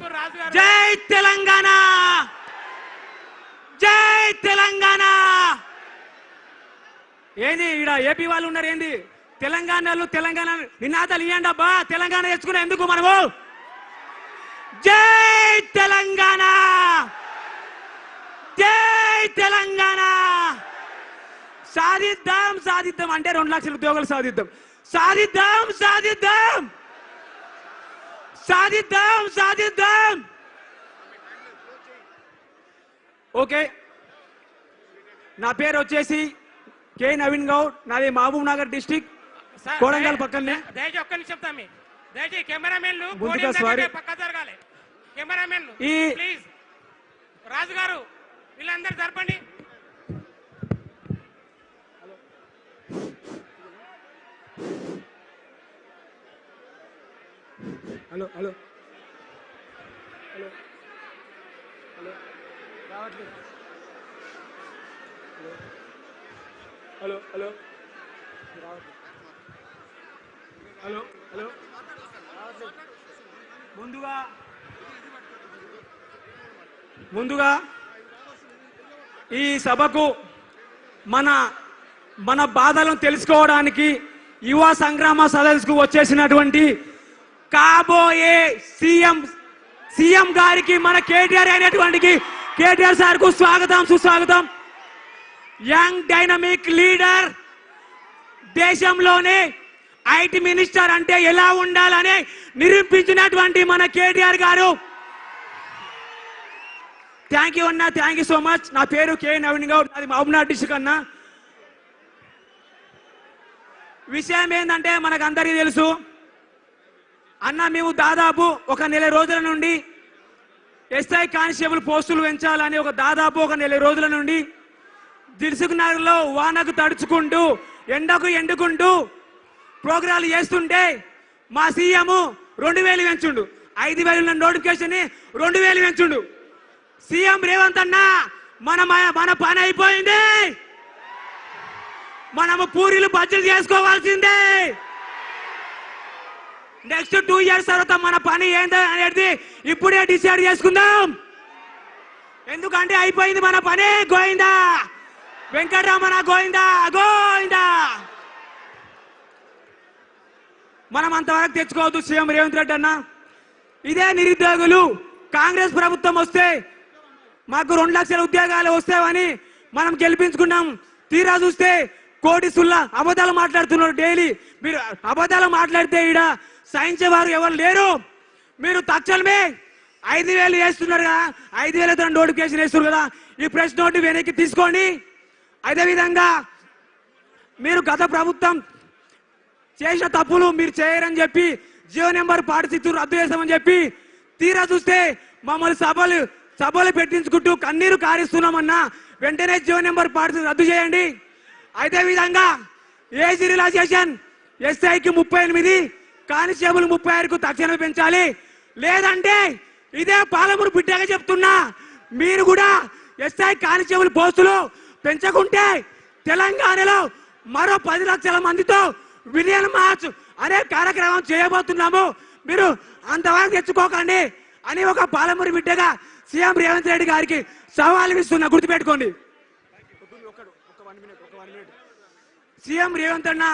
జై తెలంగాణ, జై తెలంగాణ. ఏంది ఈడ ఏపీ వాళ్ళు ఉన్నారు, ఏంది తెలంగాణలో తెలంగాణ నినాదాలు ఇవ్వండి అబ్బా. తెలంగాణ తెచ్చుకునే ఎందుకు మనము? జై తెలంగాణ, జై తెలంగాణ. సాధిద్దాం సాధిద్దాం అంటే 2 లక్షల ఉద్యోగాలు సాధిద్దాం, సాధిద్దాం సాధిద్దాం, సాధిద్దాం సాధిద్దాం. ఓకే, నా పేరు వచ్చేసి కే నవీన్ గౌడ్, నాది మహబూబ్ నగర్ డిస్ట్రిక్ట్, కోడంగల్ పక్కనే. దయచేసి ఒక్క నిమిషం తమ్మి, దయచేసి కెమెరామెన్లు పక్క జరగాలి. కెమెరామెన్లు ప్లీజ్, రాజు గారు వీళ్ళందరూ జరపండి. హలో హలో హలో హలో రావట్లేదు. హలో హలో రావట్లేదు. హలో హలో ముందుగా ఈ సభకు మన బాధలను తెలుసుకోవడానికి యువ సంగ్రామ సదస్సుకు వచ్చేసినటువంటి కాబోయే సీఎం గారికి, మన కేటీఆర్ అయినటువంటి కేటీఆర్ సార్ కు స్వాగతం సుస్వాగతం. యంగ్ డైనమిక్ లీడర్, దేశంలోనే ఐటీ మినిస్టర్ అంటే ఎలా ఉండాలని నిరూపించినటువంటి మన కేటీఆర్ గారు. థ్యాంక్ యూ అన్న, థ్యాంక్ యూ సో మచ్. నా పేరు కే నవీన్ గౌడ్, అది మహబూబ్నగర్ డిస్ట్రిక్ట్ అన్న. విషయం ఏంటంటే మనకు అందరికీ తెలుసు అన్న, మేము దాదాపు 1 నెల రోజుల నుండి ఎస్ఐ కానిస్టేబుల్ పోస్టులు పెంచాలని దాదాపు 1 నెల రోజుల నుండి దిల్సుఖ్ నగర్ లో వానకు తడుచుకుంటూ ఎండకు ఎండుకుంటూ ప్రోగ్రాలు చేస్తుంటే మా సీఎం 2000 పెంచుండు, 5000 నోటిఫికేషన్ 2000 పెంచుండు. సీఎం రేవంత్ అన్న, మన పని అయిపోయింది, మనము పూరీలు బడ్జెట్ చేసుకోవాల్సిందే. నెక్స్ట్ 2 ఇయర్స్ తర్వాత మన పని ఏంటో అనేది ఇప్పుడే డిసైడ్ చేసుకుందాం. ఎందుకంటే అయిపోయింది మన పని. గోయిందా వెంకటరమణ, గోయిందా గోయిందా. మనం అంతవరకు తెచ్చుకోవద్దు. సీఎం రేవంత్ రెడ్డి అన్న, ఇదే నిరుద్యోగులు కాంగ్రెస్ ప్రభుత్వం వస్తే మాకు 2 లక్షల ఉద్యోగాలు వస్తాయని మనం గెలిపించుకున్నాం. తీరా చూస్తే కోటి సుల్లా అబద్ధాలు మాట్లాడుతున్నారు. డైలీ మీరు అబద్ధాలు మాట్లాడితే ఈడ సహించేవారు ఎవరు లేరు. మీరు తక్షణమే 5000 వేస్తున్నారు కదా, 5000 నోటిఫికేషన్ వేస్తున్నారు కదా, ఈ ప్రెస్ నోట్ వెనక్కి తీసుకోండి. అదేవిధంగా మీరు గత ప్రభుత్వం చేసిన తప్పులు మీరు చేయరని చెప్పి జియో నెంబర్ 46 రద్దు చేస్తామని చెప్పి తీరా చూస్తే మమ్మల్ని సభలు పెట్టించుకుంటూ కన్నీరు కారిస్తున్నామన్నా వెంటనే జియో నెంబర్ 46 రద్దు చేయండి. అదేవిధంగా ఏజ్ రిలాక్సేషన్ ఎస్ఐకి 38, కానిస్టేబుల్ 36కు తక్షణమే పెంచాలి. లేదంటే ఇదే పాలమూరు బిడ్డగా చెప్తున్నా, మీరు కూడా ఎస్ఐ కానిస్టేబుల్ పోస్టులు పెంచకుంటే తెలంగాణలో మరో 10 లక్షల మందితో విలియన్ మార్చ్ అనే కార్యక్రమం చేయబోతున్నాము. మీరు అంతవరకు తెచ్చుకోకండి అని ఒక పాలమూరు బిడ్డగా సీఎం రేవంత్ రెడ్డి గారికి సవాల్ ఇస్తున్నా, గుర్తుపెట్టుకోండి. సీఎం రేవంత్ అన్న,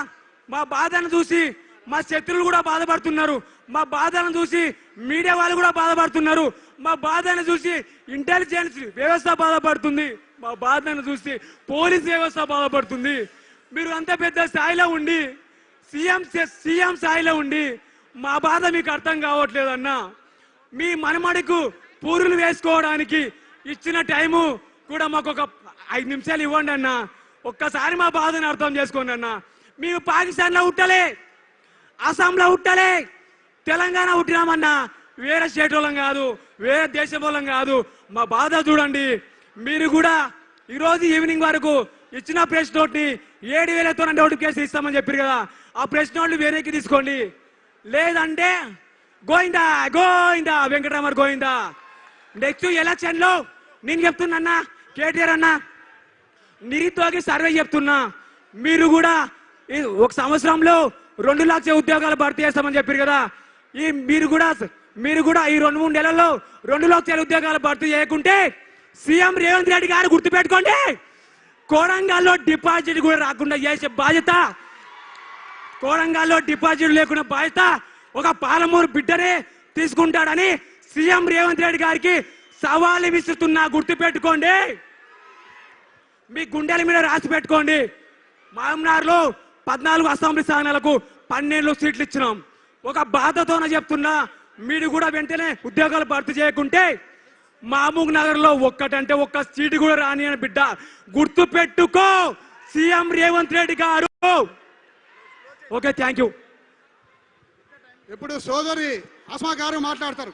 మా బాధను చూసి మా శత్రువులు కూడా బాధపడుతున్నారు, మా బాధలను చూసి మీడియా వాళ్ళు కూడా బాధపడుతున్నారు, మా బాధను చూసి ఇంటెలిజెన్స్ వ్యవస్థ బాధపడుతుంది, మా బాధను చూసి పోలీస్ వ్యవస్థ బాధపడుతుంది. మీరు అంత పెద్ద స్థాయిలో ఉండి సీఎం స్థాయిలో ఉండి మా బాధ మీకు అర్థం కావట్లేదన్నా. మీ మనమడికు పూరులు వేసుకోవడానికి ఇచ్చిన టైము కూడా మాకు ఒక 5 నిమిషాలు ఇవ్వండి అన్న. ఒక్కసారి మా బాధను అర్థం చేసుకోండి అన్న. మేము పాకిస్తాన్లో ఉట్టలే, అస్సాంలో ఉట్టలే, తెలంగాణ ఉట్టినామన్నా. వేరే స్టేట్ వాళ్ళం కాదు, వేరే దేశం వాళ్ళం కాదు. మా బాధ చూడండి. మీరు కూడా ఈరోజు ఈవినింగ్ వరకు ఇచ్చిన ప్రెస్ నోట్ ని 7000తో నోటిఫికేషన్ ఇస్తామని చెప్పారు కదా, ఆ ప్రెస్ నోట్లు వెనక్కి తీసుకోండి. లేదంటే గోయిందా గోయిందా వెంకటరమణ గోయిందా. నెక్స్ట్ ఎలక్షన్ లో నేను చెప్తున్నా కేటీఆర్ అన్న, నిరుద్యోగి సర్వే చెప్తున్నా, మీరు కూడా 1 సంవత్సరంలో 2 లక్షల ఉద్యోగాలు భర్తీ చేస్తామని చెప్పారు కదా, మీరు కూడా మీరు కూడా ఈ 2-3 నెలల్లో 2 లక్షల ఉద్యోగాలు భర్తీ చేయకుంటే సీఎం రేవంత్ రెడ్డి గారు గుర్తుపెట్టుకోండి, కోడంగల్లో డిపాజిట్ కూడా రాకుండా చేసే బాధ్యత, కోడంగల్లో డిపాజిట్ లేకుండా బాధ్యత ఒక పాలమూరు బిడ్డనే తీసుకుంటాడని సీఎం రేవంత్ రెడ్డి గారికి సవాలు విసురుతున్నా, గుర్తుపెట్టుకోండి. మీ గుండెల మీద రాసి పెట్టుకోండి. మహమ్నార్లో 14 అసెంబ్లీ స్థానాలకు 12 సీట్లు ఇచ్చినాం. ఒక బాధతోనే చెప్తున్నా, మీరు కూడా వెంటనే ఉద్యోగాలు భర్తీ చేయకుంటే మహబూబ్ నగర్ లో ఒక్కటంటే ఒక్క సీటు కూడా రాని అని బిడ్డ, గుర్తు పెట్టుకో సీఎం రేవంత్ రెడ్డి గారు. Okay, thank you. ఇప్పుడు సోదరి అస్మా గారు మాట్లాడతారు.